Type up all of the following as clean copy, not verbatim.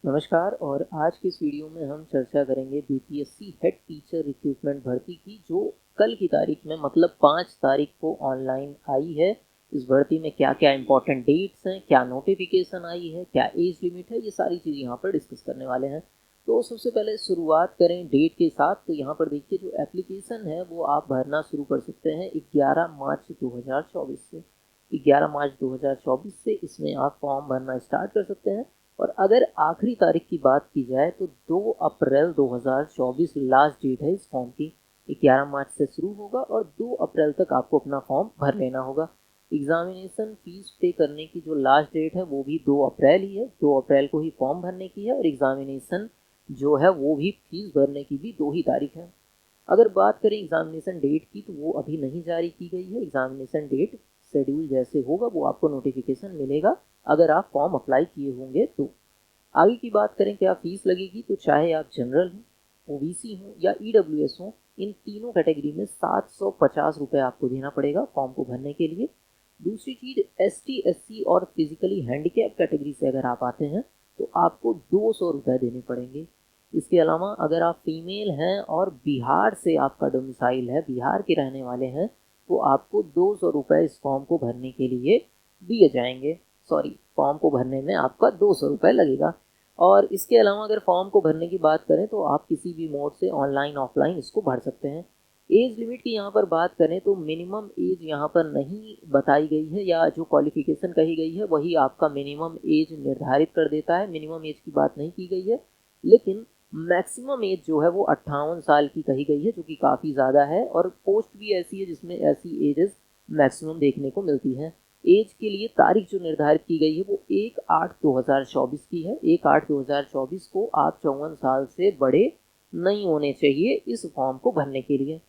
नमस्कार। और आज की इस वीडियो में हम चर्चा करेंगे बीपीएससी हेड टीचर रिक्रूटमेंट भर्ती की, जो कल की तारीख में मतलब 5 तारीख को ऑनलाइन आई है। इस भर्ती में क्या क्या इंपॉर्टेंट डेट्स हैं, क्या नोटिफिकेशन आई है, क्या एज लिमिट है, ये सारी चीज़ यहाँ पर डिस्कस करने वाले हैं। तो सबसे पहले शुरुआत करें डेट के साथ। तो यहाँ पर देखिए, जो एप्लीकेशन है वो आप भरना शुरू कर सकते हैं 11 मार्च 2024 से। 11 मार्च 2024 से इसमें आप फॉर्म भरना स्टार्ट कर सकते हैं। और अगर आखिरी तारीख की बात की जाए तो 2 अप्रैल 2024 लास्ट डेट है इस फॉर्म की। 11 मार्च से शुरू होगा और 2 अप्रैल तक आपको अपना फॉर्म भर लेना होगा। एग्जामिनेशन फीस पे करने की जो लास्ट डेट है वो भी 2 अप्रैल ही है। 2 अप्रैल को ही फॉर्म भरने की है और एग्जामिनेशन जो है वो भी फीस भरने की भी 2 ही तारीख है। अगर बात करें एग्जामिनेशन डेट की तो वो अभी नहीं जारी की गई है। एग्जामिनेशन डेट शेड्यूल जैसे होगा वो आपको नोटिफिकेशन मिलेगा, अगर आप फॉर्म अप्लाई किए होंगे तो। आगे की बात करें क्या फीस लगेगी, तो चाहे आप जनरल हो, ओबीसी हो या ईडब्ल्यूएस हो, इन तीनों कैटेगरी में 750 रुपये आपको देना पड़ेगा फॉर्म को भरने के लिए। दूसरी चीज़, एसटी एससी और फिजिकली हैंडीकैप कैटेगरी से अगर आप आते हैं तो आपको 200 रुपये देने पड़ेंगे। इसके अलावा अगर आप फीमेल हैं और बिहार से आपका डोमिसाइल है, बिहार के रहने वाले हैं, तो आपको 200 रुपये इस फॉर्म को भरने के लिए दिए जाएंगे। सॉरी, फॉर्म को भरने में आपका 200 रुपये लगेगा। और इसके अलावा अगर फॉर्म को भरने की बात करें तो आप किसी भी मोड से ऑनलाइन ऑफलाइन इसको भर सकते हैं। एज लिमिट की यहाँ पर बात करें तो मिनिमम एज यहाँ पर नहीं बताई गई है, या जो क्वालिफिकेशन कही गई है वही आपका मिनिमम एज निर्धारित कर देता है। मिनिमम एज की बात नहीं की गई है, लेकिन मैक्सिमम एज जो है वो 58 साल की कही गई है, जो कि काफ़ी ज़्यादा है। और पोस्ट भी ऐसी है जिसमें ऐसी एजेस मैक्सिमम देखने को मिलती हैं। एज के लिए तारीख जो निर्धारित की गई है वो 1/8/2024 की है। 1/8/2024 को आप 54 साल से बड़े नहीं होने चाहिए इस फॉर्म को भरने के लिए।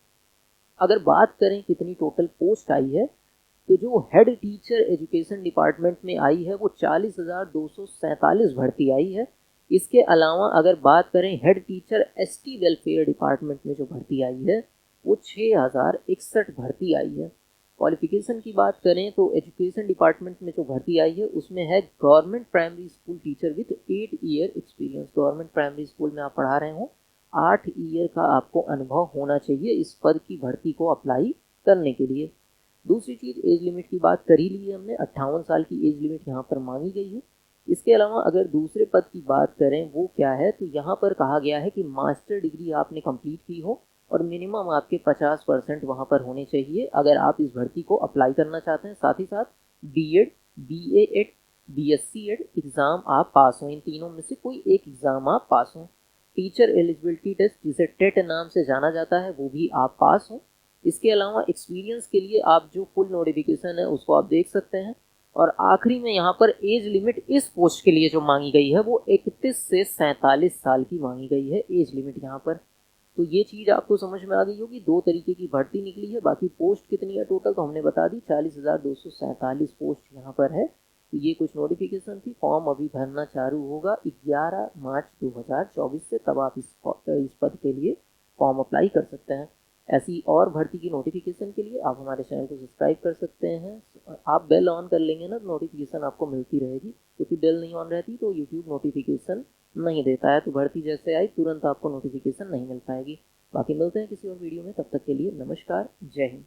अगर बात करें कितनी टोटल पोस्ट आई है, तो जो हेड टीचर एजुकेशन डिपार्टमेंट में आई है वो 40,247 भर्ती आई है। इसके अलावा अगर बात करें head teacher ST welfare department में जो भर्ती आई है वो 6,061 भर्ती आई है। क्वालिफिकेशन की बात करें तो एजुकेशन डिपार्टमेंट में जो भर्ती आई है उसमें है government primary school teacher with 8 year experience. Government primary school में आप पढ़ा रहे हो, 8 ईयर का आपको अनुभव होना चाहिए इस पद की भर्ती को अप्लाई करने के लिए। दूसरी चीज़, एज लिमिट की बात कर ही ली है हमने, 58 साल की एज लिमिट यहाँ पर मांगी गई है। इसके अलावा अगर दूसरे पद की बात करें वो क्या है, तो यहाँ पर कहा गया है कि मास्टर डिग्री आपने कंप्लीट की हो और मिनिमम आपके 50% वहाँ पर होने चाहिए अगर आप इस भर्ती को अप्लाई करना चाहते हैं। साथ ही साथ B Ed, B A Ed, B Sc Ed exam आप पास हो, इन तीनों में से कोई एक एग्ज़ाम आप पास हो। टीचर एलिजिबिलिटी टेस्ट, जिसे टेट नाम से जाना जाता है, वो भी आप पास हो। इसके अलावा एक्सपीरियंस के लिए आप जो फुल नोटिफिकेशन है उसको आप देख सकते हैं। और आखिरी में यहाँ पर एज लिमिट इस पोस्ट के लिए जो मांगी गई है वो 31 से 47 साल की मांगी गई है एज लिमिट यहाँ पर। तो ये चीज़ आपको समझ में आ गई होगी। 2 तरीके की भर्ती निकली है। बाकी पोस्ट कितनी है टोटल तो हमने बता दी, 40,247 पोस्ट यहाँ पर है। तो ये कुछ नोटिफिकेशन थी। फॉर्म अभी भरना चालू होगा 11 मार्च 2024 से, तब आप इस पद के लिए फॉर्म अप्लाई कर सकते हैं। ऐसी और भर्ती की नोटिफिकेशन के लिए आप हमारे चैनल को सब्सक्राइब कर सकते हैं। आप बेल ऑन कर लेंगे ना तो नोटिफिकेशन आपको मिलती रहेगी, क्योंकि बेल नहीं ऑन रहती तो यूट्यूब नोटिफिकेशन नहीं देता है, तो भर्ती जैसे आई तुरंत आपको नोटिफिकेशन नहीं मिल पाएगी। बाकी मिलते हैं किसी और वीडियो में, तब तक के लिए नमस्कार, जय हिंद।